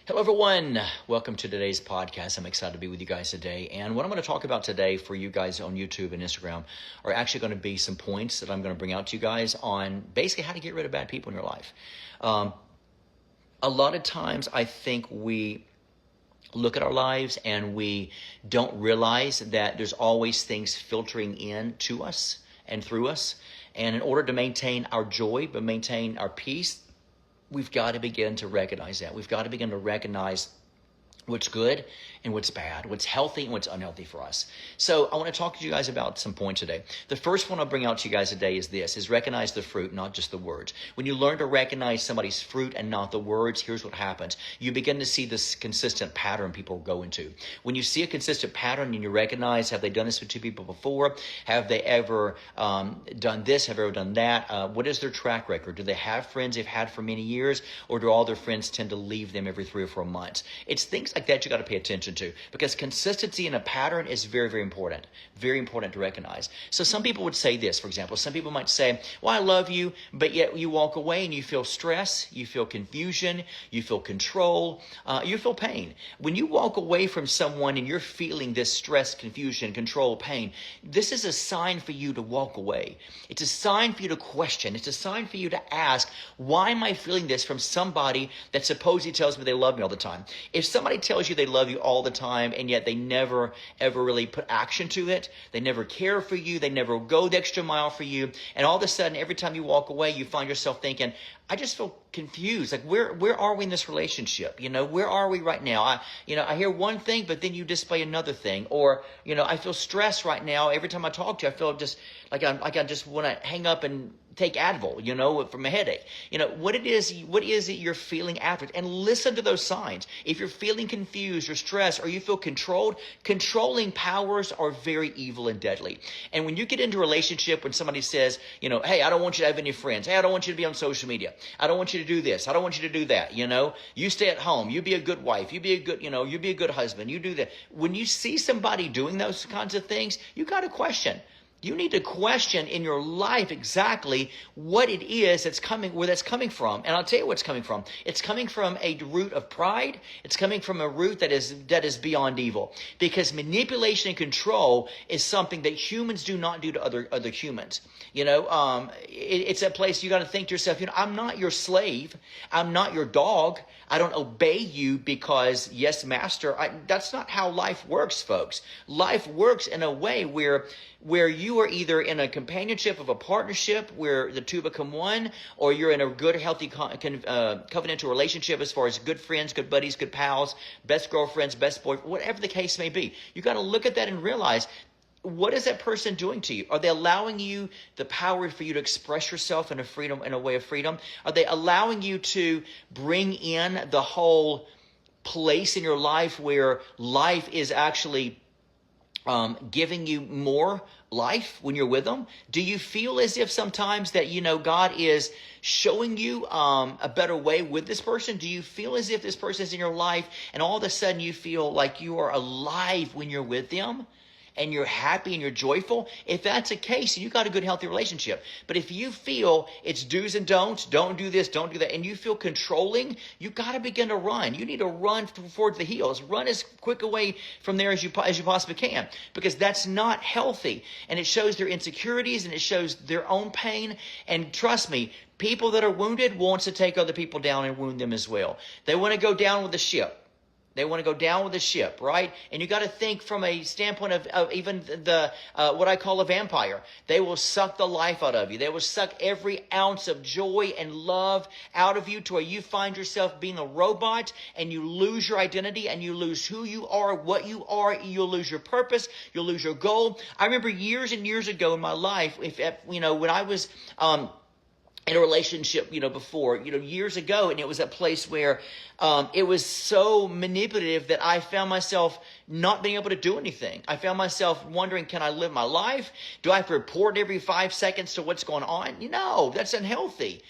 Hello, everyone. Welcome to today's podcast. I'm excited to be with you guys today. And what I'm going to talk about today for you guys on YouTube and Instagram are actually going to be some points that I'm going to bring out to you guys on basically how to get rid of bad people in your life. A lot of times I think we look at our lives and we don't realize that there's always things filtering in to us and through us. And in order to maintain our joy, but maintain our peace, we've got to begin to recognize that. We've got to begin to recognize what's good and what's bad, what's healthy and what's unhealthy for us. So I want to talk to you guys about some points today. The first one I'll bring out to you guys today is recognize the fruit, not just the words. When you learn to recognize somebody's fruit and not the words, here's what happens. You begin to see this consistent pattern people go into. When you see a consistent pattern and you recognize, have they done this with two people before? Have they ever done this? Have they ever done that? What is their track record? Do they have friends they've had for many years, or do all their friends tend to leave them every 3 or 4 months? It's things like that you got to pay attention to, because consistency in a pattern is very, very important to recognize. So some people would say this, for example, some people might say, well, I love you, but yet you walk away and you feel stress, you feel confusion, you feel control, you feel pain. When you walk away from someone and you're feeling this stress, confusion, control, pain, this is a sign for you to walk away. It's a sign for you to question. It's a sign for you to ask, why am I feeling this from somebody that supposedly tells me they love me all the time? If somebody tells you they love you all the time and yet they never ever really put action to it, they never care for you, they never go the extra mile for you, and all of a sudden every time you walk away you find yourself thinking, I just feel confused. Like where are we in this relationship? Where are we right now? I hear one thing, but then you display another thing. Or, I feel stressed right now. Every time I talk to you, I feel just like I just want to hang up and take Advil, from a headache. What is it you're feeling after it? And listen to those signs. If you're feeling confused or stressed or you feel controlled, controlling powers are very evil and deadly. And when you get into a relationship when somebody says, hey, I don't want you to have any friends. Hey, I don't want you to be on social media. I don't want you to do this. I don't want you to do that. You stay at home. You be a good wife. You be a good, you be a good husband. You do that. When you see somebody doing those kinds of things, you got to question. You need to question in your life exactly what it is where that's coming from. And I'll tell you where it's coming from. It's coming from a root of pride. It's coming from a root that is beyond evil. Because manipulation and control is something that humans do not do to other humans. It's a place you got to think to yourself, I'm not your slave. I'm not your dog. I don't obey you because, yes, master. That's not how life works, folks. Life works in a way where you are either in a companionship of a partnership where the two become one, or you're in a good, healthy covenantal relationship as far as good friends, good buddies, good pals, best girlfriends, best boyfriends, whatever the case may be. You got to look at that and realize, what is that person doing to you? Are they allowing you the power for you to express yourself in a way of freedom? Are they allowing you to bring in the whole place in your life where life is actually giving you more life when you're with them? Do you feel as if sometimes that, God is showing you a better way with this person? Do you feel as if this person is in your life and all of a sudden you feel like you are alive when you're with them? And you're happy and you're joyful? If that's the case, you got a good, healthy relationship. But if you feel it's do's and don'ts, don't do this, don't do that, and you feel controlling, you got to begin to run. You need to run towards the hills. Run as quick away from there as you possibly can, because that's not healthy. And it shows their insecurities and it shows their own pain. And trust me, people that are wounded wants to take other people down and wound them as well. They want to go down with the ship. They want to go down with the ship, right? And you got to think from a standpoint of even the what I call a vampire. They will suck the life out of you. They will suck every ounce of joy and love out of you to where you find yourself being a robot and you lose your identity and you lose who you are, what you are. You'll lose your purpose. You'll lose your goal. I remember years and years ago in my life, when I was in a relationship, before, years ago, and it was a place where it was so manipulative that I found myself not being able to do anything. I found myself wondering, can I live my life? Do I have to report every 5 seconds to what's going on? No, that's unhealthy.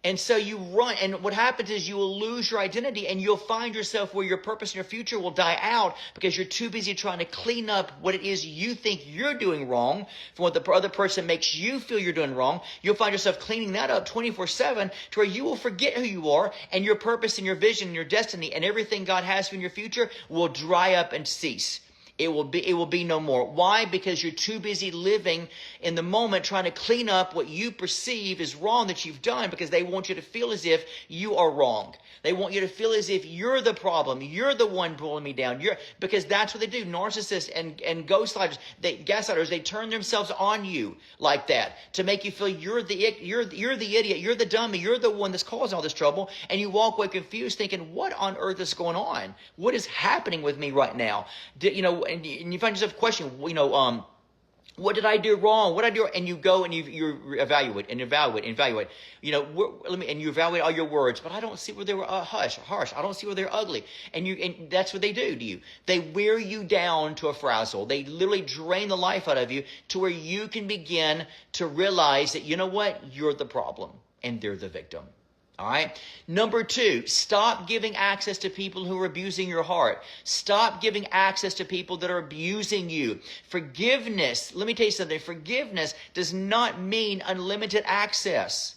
And so you run, and what happens is you will lose your identity, and you'll find yourself where your purpose in your future will die out because you're too busy trying to clean up what it is you think you're doing wrong from what the other person makes you feel you're doing wrong. You'll find yourself cleaning that up 24/7 to where you will forget who you are, and your purpose and your vision and your destiny and everything God has for you in your future will dry up and cease. It will be no more. Why? Because you're too busy living in the moment trying to clean up what you perceive is wrong that you've done, because they want you to feel as if you are wrong. They want you to feel as if you're the problem. You're the one pulling me down. Because that's what they do. Narcissists and gaslighters, they turn themselves on you like that to make you feel you're the idiot, you're the dummy, you're the one that's causing all this trouble, and you walk away confused thinking, what on earth is going on? What is happening with me right now? And you find yourself questioning, what did I do wrong? What did I do? And you go and you evaluate. And you evaluate all your words, but I don't see where they were harsh. I don't see where they're ugly. And that's what they do to you. They wear you down to a frazzle. They literally drain the life out of you to where you can begin to realize that, you know what? You're the problem and they're the victim. All right. Number 2, stop giving access to people who are abusing your heart. Stop giving access to people that are abusing you. Forgiveness. Let me tell you something. Forgiveness does not mean unlimited access.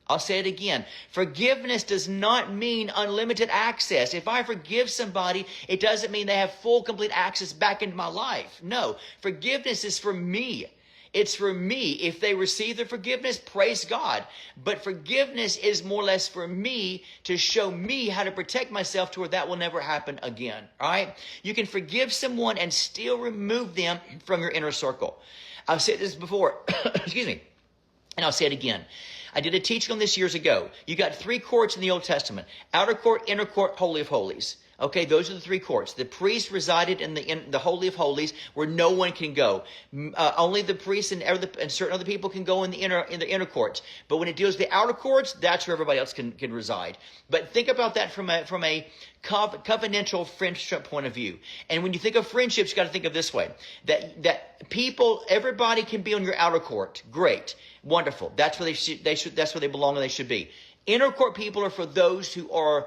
I'll say it again. Forgiveness does not mean unlimited access. If I forgive somebody, it doesn't mean they have full, complete access back into my life. No. Forgiveness is for me. It's for me. If they receive the forgiveness, praise God. But forgiveness is more or less for me to show me how to protect myself to where that will never happen again. All right? You can forgive someone and still remove them from your inner circle. I've said this before. Excuse me. And I'll say it again. I did a teaching on this years ago. You got 3 courts in the Old Testament. Outer court, inner court, holy of holies. Okay, those are the 3 courts. The priest resided in the Holy of Holies, where no one can go. Only the priests and certain other people can go in the inner courts. But when it deals with the outer courts, that's where everybody else can reside. But think about that from a covenantal friendship point of view. And when you think of friendships, you got to think of this way: that people, everybody can be on your outer court. Great, wonderful. That's where that's where they belong and they should be. Inner court people are for those who are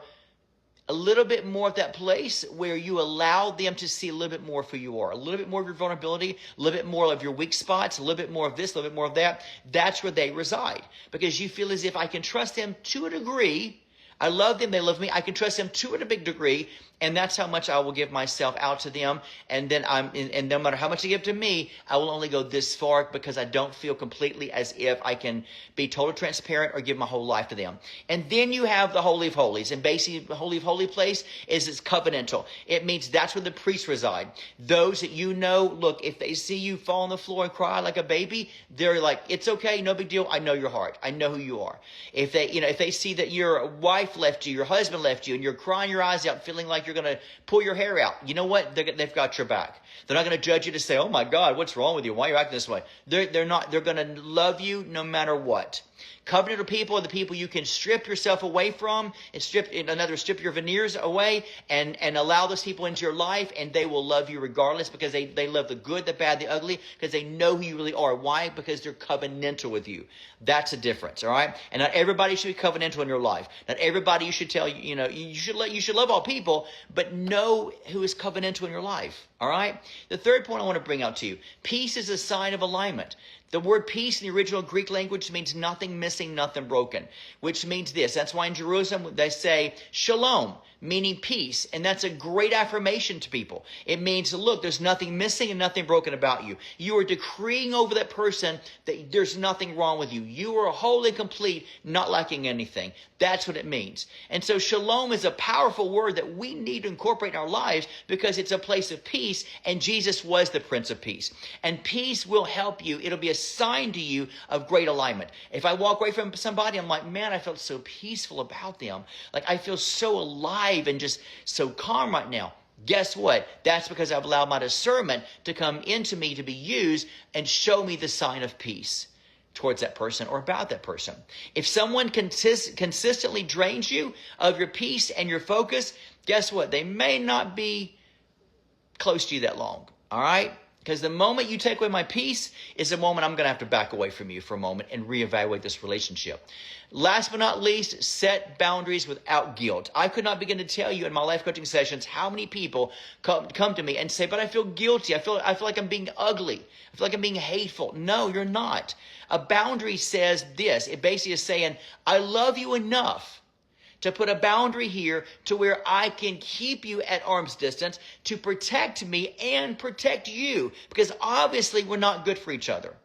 a little bit more of that place where you allow them to see a little bit more of who you are, a little bit more of your vulnerability, a little bit more of your weak spots, a little bit more of this, a little bit more of that. That's where they reside, because you feel as if I can trust them to a degree. I love them. They love me. I can trust them to a big degree. And that's how much I will give myself out to them. And then and no matter how much they give to me, I will only go this far, because I don't feel completely as if I can be totally transparent or give my whole life to them. And then you have the Holy of Holies. And basically, the Holy of Holy place it's covenantal. It means that's where the priests reside. Those that you know, look, if they see you fall on the floor and cry like a baby, they're like, it's okay, no big deal. I know your heart. I know who you are. If they see that your wife left you, your husband left you, and you're crying your eyes out, feeling like you're going to pull your hair out, you know what? They've got your back. They're not going to judge you to say, oh my God, what's wrong with you? Why are you acting this way? They're not. They're going to love you no matter what. Covenantal people are the people you can strip yourself away from and strip your veneers away and allow those people into your life, and they will love you regardless, because they love the good, the bad, the ugly, because they know who you really are. Why? Because they're covenantal with you. That's a difference, all right? And not everybody should be covenantal in your life. Not everybody you should tell you should love all people, but know who is covenantal in your life, all right? The third point I want to bring out to you: peace is a sign of alignment. The word peace in the original Greek language means nothing missing, nothing broken, which means this. That's why in Jerusalem they say shalom, meaning peace. And that's a great affirmation to people. It means, look, there's nothing missing and nothing broken about you. You are decreeing over that person that there's nothing wrong with you. You are whole and complete, not lacking anything. That's what it means. And so shalom is a powerful word that we need to incorporate in our lives, because it's a place of peace, and Jesus was the Prince of Peace. And peace will help you. It'll be a sign to you of great alignment. If I walk away from somebody, I'm like, man, I felt so peaceful about them. Like, I feel so alive and just so calm right now. Guess what? That's because I've allowed my discernment to come into me to be used and show me the sign of peace towards that person or about that person. If someone consistently drains you of your peace and your focus, guess what? They may not be close to you that long. All right? Because the moment you take away my peace is the moment I'm going to have to back away from you for a moment and reevaluate this relationship. Last but not least, set boundaries without guilt. I could not begin to tell you in my life coaching sessions how many people come to me and say, but I feel guilty. I feel like I'm being ugly. I feel like I'm being hateful. No, you're not. A boundary says this. It basically is saying, I love you enough to put a boundary here to where I can keep you at arm's distance to protect me and protect you. Because obviously we're not good for each other.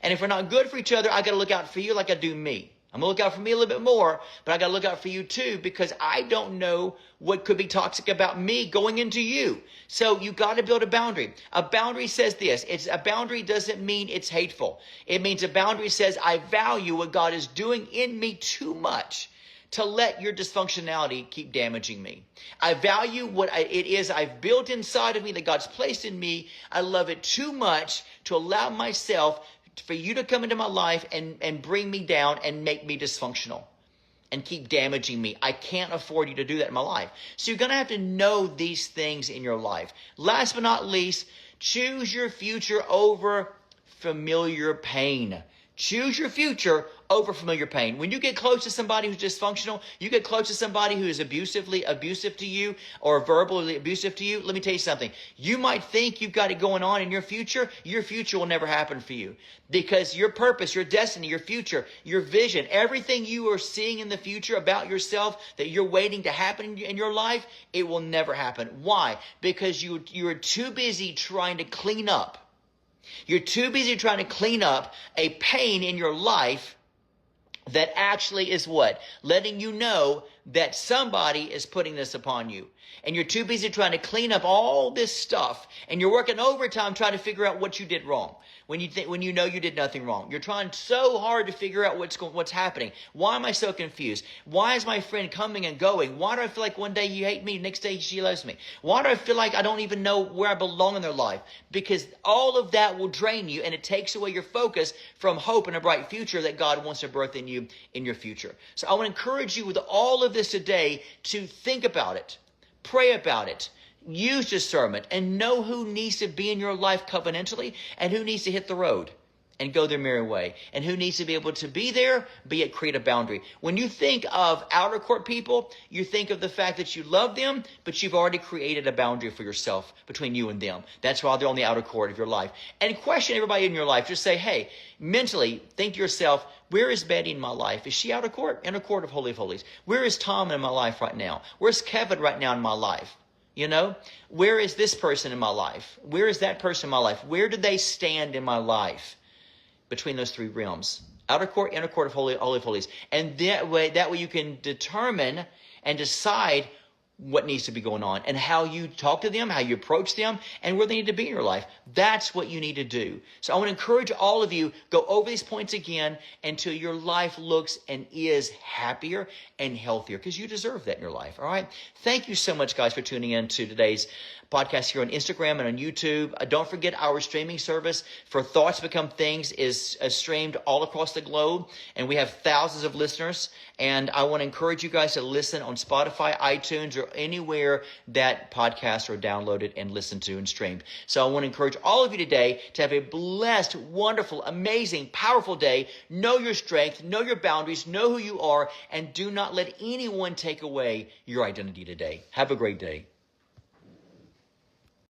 And if we're not good for each other, I got to look out for you like I do me. I'm going to look out for me a little bit more, but I got to look out for you too, because I don't know what could be toxic about me going into you. So you got to build a boundary. A boundary says this. A boundary doesn't mean it's hateful. It means a boundary says I value what God is doing in me too much to let your dysfunctionality keep damaging me. I value what it is I've built inside of me that God's placed in me. I love it too much to allow myself for you to come into my life and bring me down and make me dysfunctional and keep damaging me. I can't afford you to do that in my life. So you're going to have to know these things in your life. Last but not least, choose your future over familiar pain. Choose your future over familiar pain. When you get close to somebody who's dysfunctional, you get close to somebody who is abusive to you or verbally abusive to you, let me tell you something. You might think you've got it going on in your future will never happen for you. Because your purpose, your destiny, your future, your vision, everything you are seeing in the future about yourself that you're waiting to happen in your life, it will never happen. Why? Because you're too busy trying to clean up. You're too busy trying to clean up a pain in your life that actually is what? Letting you know that somebody is putting this upon you. And you're too busy trying to clean up all this stuff. And you're working overtime trying to figure out what you did wrong. When you know you did nothing wrong. You're trying so hard to figure out what's happening. Why am I so confused? Why is my friend coming and going? Why do I feel like one day you hate me, next day she loves me? Why do I feel like I don't even know where I belong in their life? Because all of that will drain you, and it takes away your focus from hope and a bright future that God wants to birth in you in your future. So I want to encourage you with all of this today to think about it. Pray about it. Use discernment and know who needs to be in your life covenantally and who needs to hit the road and go their merry way, and who needs to be able to be there, but yet create a boundary. When you think of outer court people, you think of the fact that you love them, but you've already created a boundary for yourself between you and them. That's why they're on the outer court of your life. And question everybody in your life. Just say, hey, mentally think to yourself, where is Betty in my life? Is she outer court? Inner court of Holy of Holies. Where is Tom in my life right now? Where's Kevin right now in my life? You know, where is this person in my life? Where is that person in my life? Where do they stand in my life between those three realms? Outer court, inner court of Holy of Holies. And that way you can determine and decide what needs to be going on and how you talk to them, how you approach them, and where they need to be in your life. That's what you need to do. So I want to encourage all of you, go over these points again until your life looks and is happier and healthier, because you deserve that in your life. All right. Thank you so much, guys, for tuning in to today's podcast here on Instagram and on YouTube. Don't forget our streaming service for Thoughts Become Things is streamed all across the globe, and we have thousands of listeners. And I want to encourage you guys to listen on Spotify, iTunes, or anywhere that podcasts are downloaded and listened to and streamed. So I want to encourage all of you today to have a blessed, wonderful, amazing, powerful day. Know your strength, know your boundaries, know who you are, and do not let anyone take away your identity today. Have a great day.